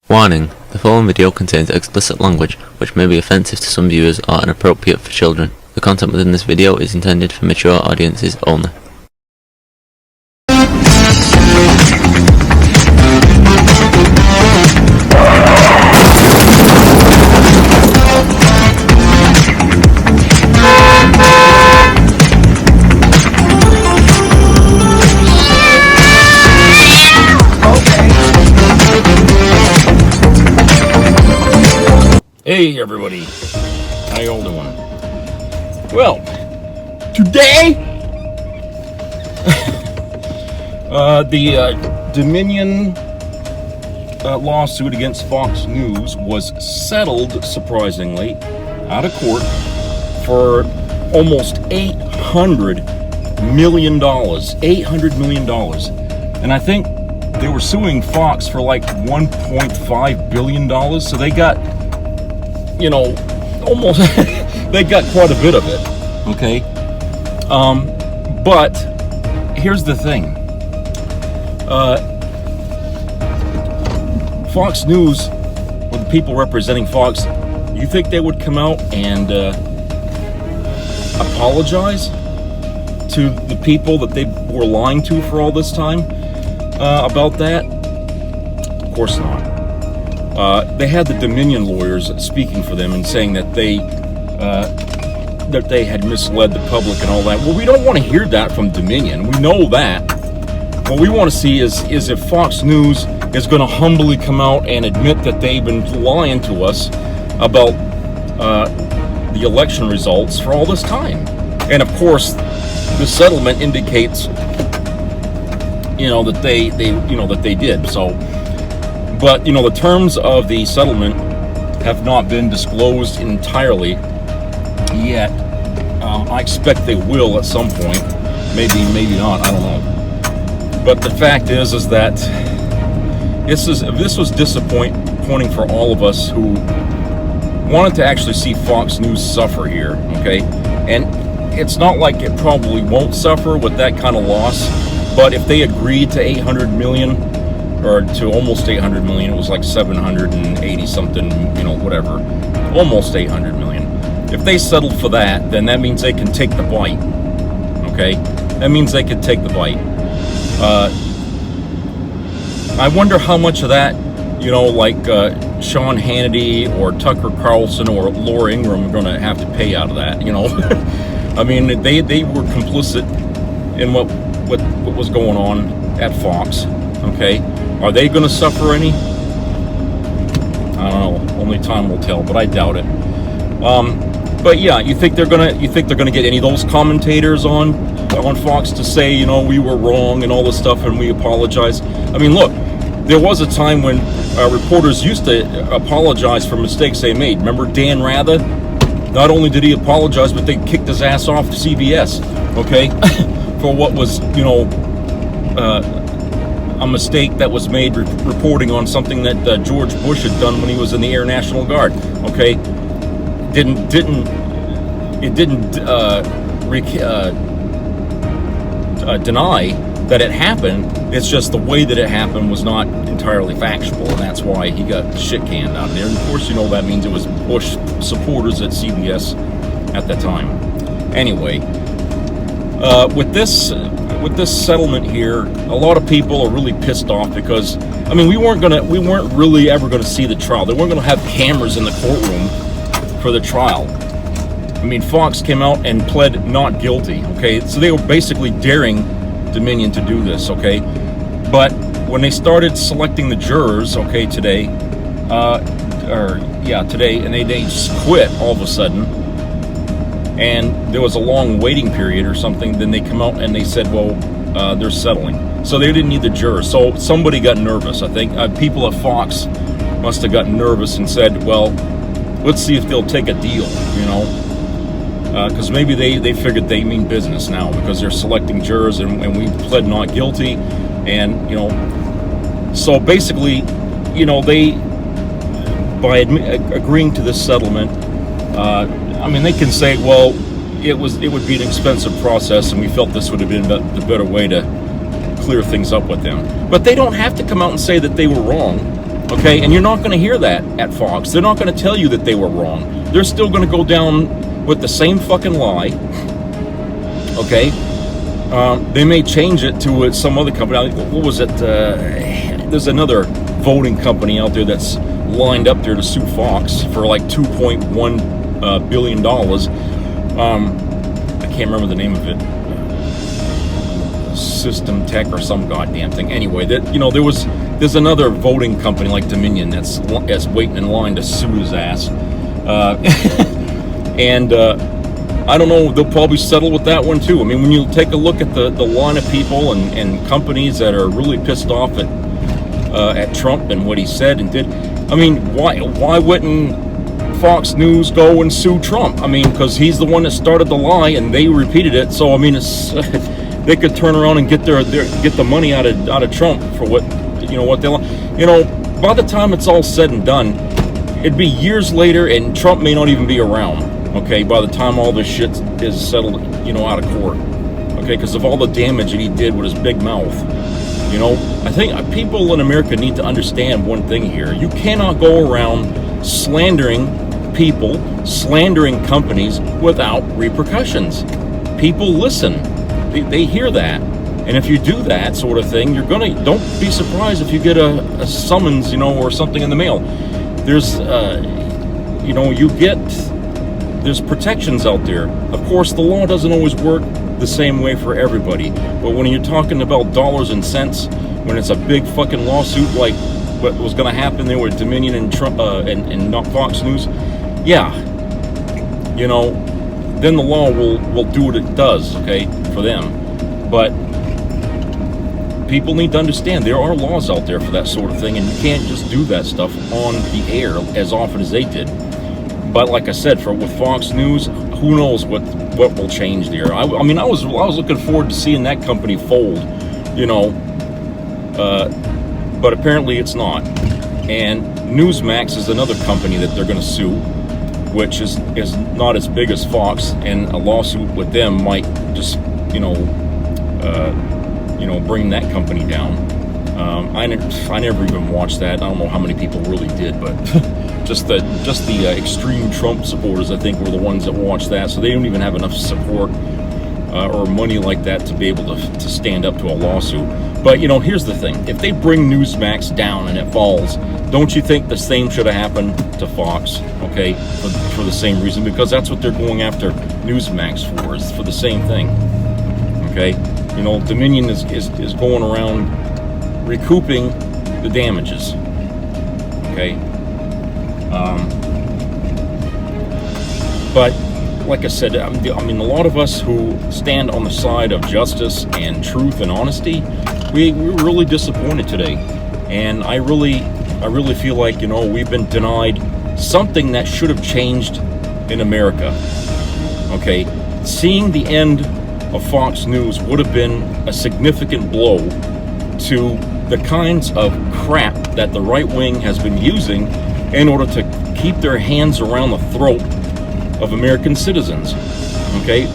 Warning: the following video contains explicit language which may be offensive to some viewers or inappropriate for children. The content within this video is intended for mature audiences only. Hey everybody, how y'all doing? Well, today, the Dominion lawsuit against Fox News was settled, surprisingly, out of court for almost $800 million. $800 million. And I think they were suing Fox for like $1.5 billion, so they got, you know, almost they got quite a bit of it, okay? But here's the thing. Fox News, or the people representing Fox, you think they would come out and apologize to the people that they were lying to for all this time about that? Of course not. They had the Dominion lawyers speaking for them and saying that they had misled the public and all that. Well, we don't want to hear that from Dominion. We know that. What we want to see is if Fox News is going to humbly come out and admit that they've been lying to us about the election results for all this time. And of course, the settlement indicates, you know, that they did. So. But, you know, the terms of the settlement have not been disclosed entirely yet. I expect they will at some point. Maybe not, I don't know. But the fact is that this was disappointing for all of us who wanted to actually see Fox News suffer here, okay? And it's not like it probably won't suffer with that kind of loss, but if they agreed to 800 million, or to almost 800 million, it was like 780 something, you know, whatever, almost 800 million. If they settled for that, then that means they can take the bite, okay? That means they could take the bite. I wonder how much of that, you know, like Sean Hannity or Tucker Carlson or Laura Ingraham are going to have to pay out of that, you know? I mean, they were complicit in what was going on at Fox, okay? Are they going to suffer any? I don't know. Only time will tell, but I doubt it. But yeah, you think they're gonna get any of those commentators on Fox to say, you know, we were wrong and all this stuff and we apologize? I mean, look, there was a time when reporters used to apologize for mistakes they made. Remember Dan Rather? Not only did he apologize, but they kicked his ass off to CBS, okay, for what was, you know, a mistake that was made reporting on something that George Bush had done when he was in the Air National Guard. Okay, didn't deny that it happened. It's just the way that it happened was not entirely factual, and that's why he got shit canned out there. And of course, you know that means it was Bush supporters at CBS at the time. Anyway, with this settlement here, a lot of people are really pissed off because, I mean, we weren't really ever gonna see the trial. They weren't gonna have cameras in the courtroom for the trial. I mean, Fox came out and pled not guilty, okay? So they were basically daring Dominion to do this, okay? But when they started selecting the jurors, okay, today, and they just quit all of a sudden, and there was a long waiting period or something, then they come out and they said, well, they're settling. So they didn't need the jurors. So somebody got nervous. I think people at Fox must have gotten nervous and said, well, let's see if they'll take a deal, you know? Because maybe they figured they mean business now because they're selecting jurors and we pled not guilty. And, you know, so basically, you know, they, by agreeing to this settlement, I mean, they can say, well, it would be an expensive process, and we felt this would have been the better way to clear things up with them. But they don't have to come out and say that they were wrong. Okay, and you're not going to hear that at Fox. They're not going to tell you that they were wrong. They're still going to go down with the same fucking lie. Okay, they may change it to some other company. What was it? There's another voting company out there that's lined up there to sue Fox for like $2.1 billion. I can't remember the name of it. System Tech or some goddamn thing. Anyway, there's another voting company like Dominion that's waiting in line to sue his ass. And I don't know, they'll probably settle with that one too. I mean, when you take a look at the line of people and companies that are really pissed off at Trump and what he said and did, I mean, why wouldn't Fox News go and sue Trump? I mean, because he's the one that started the lie and they repeated it. So I mean, it's they could turn around and get the money out of Trump for what they by the time it's all said and done, it'd be years later and Trump may not even be around. Okay, by the time all this shit is settled, out of court. Okay, because of all the damage that he did with his big mouth. I think people in America need to understand one thing here. You cannot go around slandering people, slandering companies without repercussions. People listen. They hear that. And if you do that sort of thing, don't be surprised if you get a summons, or something in the mail. There's, there's protections out there. Of course, the law doesn't always work the same way for everybody. But when you're talking about dollars and cents, when it's a big fucking lawsuit like what was going to happen there with Dominion and Trump and not Fox News, yeah, then the law will do what it does, okay, for them. But people need to understand there are laws out there for that sort of thing, and you can't just do that stuff on the air as often as they did. But like I said, with Fox News, who knows what will change there? I mean, I was looking forward to seeing that company fold, but apparently it's not. And Newsmax is another company that they're going to sue, which is not as big as Fox, and a lawsuit with them might just bring that company down. I never even watched that. I don't know how many people really did, but just the extreme Trump supporters, I think, were the ones that watched that. So they don't even have enough support or money like that to be able to stand up to a lawsuit. But here's the thing: if they bring Newsmax down and it falls, don't you think the same should have happened to Fox? Okay, for the same reason, because that's what they're going after Newsmax for, is for the same thing. Okay, Dominion is going around recouping the damages. Okay. But like I said, I mean, a lot of us who stand on the side of justice and truth and honesty, we're really disappointed today. And I really feel like, we've been denied something that should have changed in America. Okay, seeing the end of Fox News would have been a significant blow to the kinds of crap that the right wing has been using in order to keep their hands around the throat of American citizens. Okay?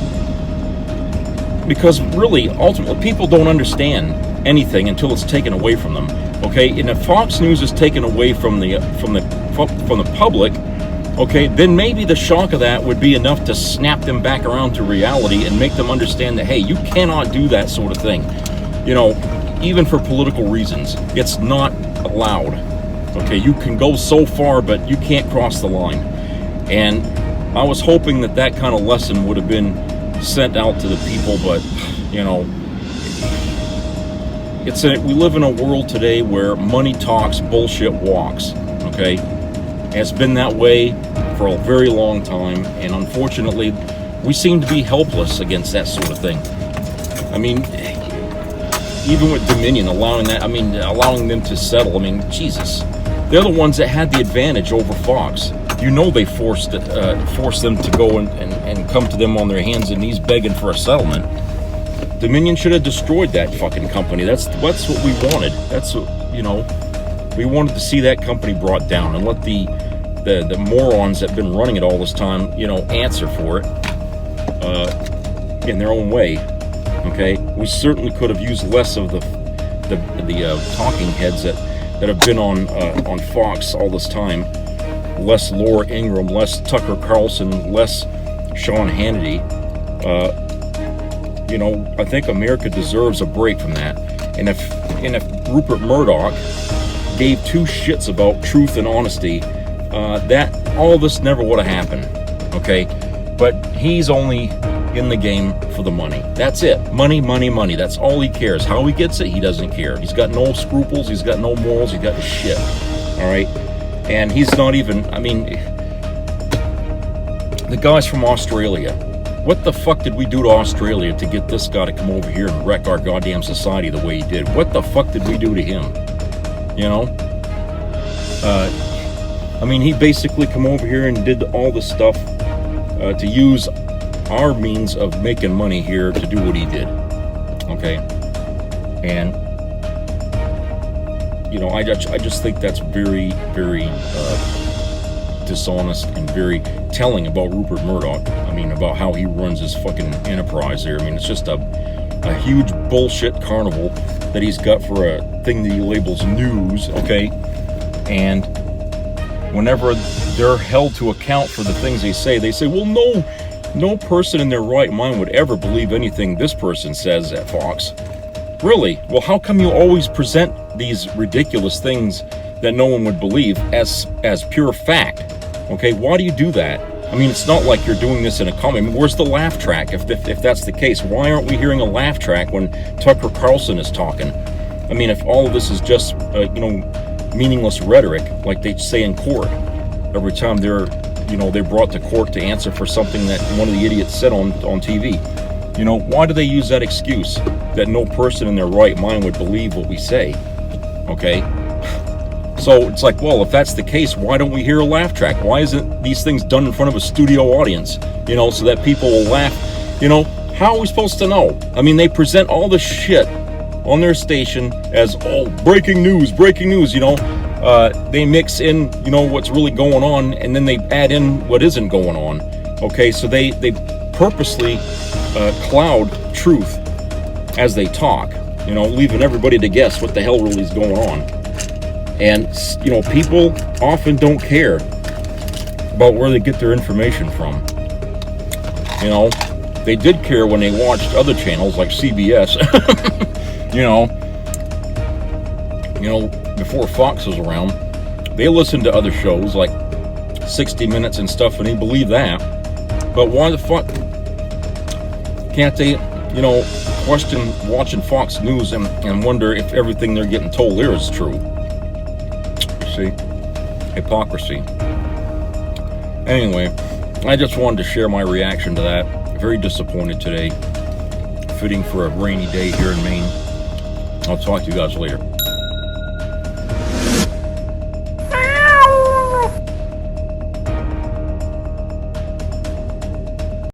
Because really, ultimately, people don't understand anything until it's taken away from them. Okay? And if Fox News is taken away from the public, okay, then maybe the shock of that would be enough to snap them back around to reality and make them understand that, hey, you cannot do that sort of thing. Even for political reasons, it's not allowed. Okay, you can go so far, but you can't cross the line. And I was hoping that kind of lesson would have been sent out to the people, but we live in a world today where money talks, bullshit walks. Okay, and it's been that way for a very long time, and unfortunately, we seem to be helpless against that sort of thing. I mean, even with Dominion allowing them to settle, I mean, Jesus, they're the ones that had the advantage over Fox. They forced them to go and come to them on their hands and knees begging for a settlement. Dominion should have destroyed that fucking company. That's what we wanted. That's what, we wanted to see that company brought down and let the morons that have been running it all this time, answer for it in their own way. Okay, we certainly could have used less of the talking heads that that have been on Fox all this time, less Laura Ingraham, less Tucker Carlson, less Sean Hannity, you know, I think America deserves a break from that. And if Rupert Murdoch gave two shits about truth and honesty, that all of this never would have happened. Okay, but he's only in the game for the money. That's it. Money, money, money. That's all he cares. How he gets it, he doesn't care. He's got no scruples. He's got no morals. He's got the shit. All right, and he's not even. I mean, the guy's from Australia. What the fuck did we do to Australia to get this guy to come over here and wreck our goddamn society the way he did? What the fuck did we do to him? You know? I mean, he basically come over here and did all the stuff to use our means of making money here to do what he did. Okay? And, you know, I just think that's very, very dishonest and very telling about Rupert Murdoch. I mean, about how he runs his fucking enterprise there. I mean, it's just a huge bullshit carnival that he's got for a thing that he labels news, okay? And whenever they're held to account for the things they say, well, no person in their right mind would ever believe anything this person says at Fox. Really? Well, how come you always present these ridiculous things that no one would believe as pure fact? Okay, why do you do that? I mean, it's not like you're doing this in a comedy. I mean, where's the laugh track if that's the case? Why aren't we hearing a laugh track when Tucker Carlson is talking? I mean, if all of this is just, you know, meaningless rhetoric, like they say in court, every time they're brought to court to answer for something that one of the idiots said on TV. You know, why do they use that excuse that no person in their right mind would believe what we say? Okay? So it's like, well, if that's the case, why don't we hear a laugh track? Why isn't these things done in front of a studio audience, you know, so that people will laugh? You know, how are we supposed to know? I mean, they present all this shit on their station as, oh, breaking news, you know. They mix in, you know, what's really going on, and then they add in what isn't going on. Okay, so they purposely cloud truth as they talk, you know, leaving everybody to guess what the hell really is going on. And, you know, people often don't care about where they get their information from. You know, they did care when they watched other channels like CBS, you know, before Fox was around. They listened to other shows like 60 Minutes and stuff, and they believe that. But why the fuck can't they, you know, question watching Fox News and wonder if everything they're getting told there is true? You see? Hypocrisy. Anyway, I just wanted to share my reaction to that. Very disappointed today. Fitting for a rainy day here in Maine. I'll talk to you guys later.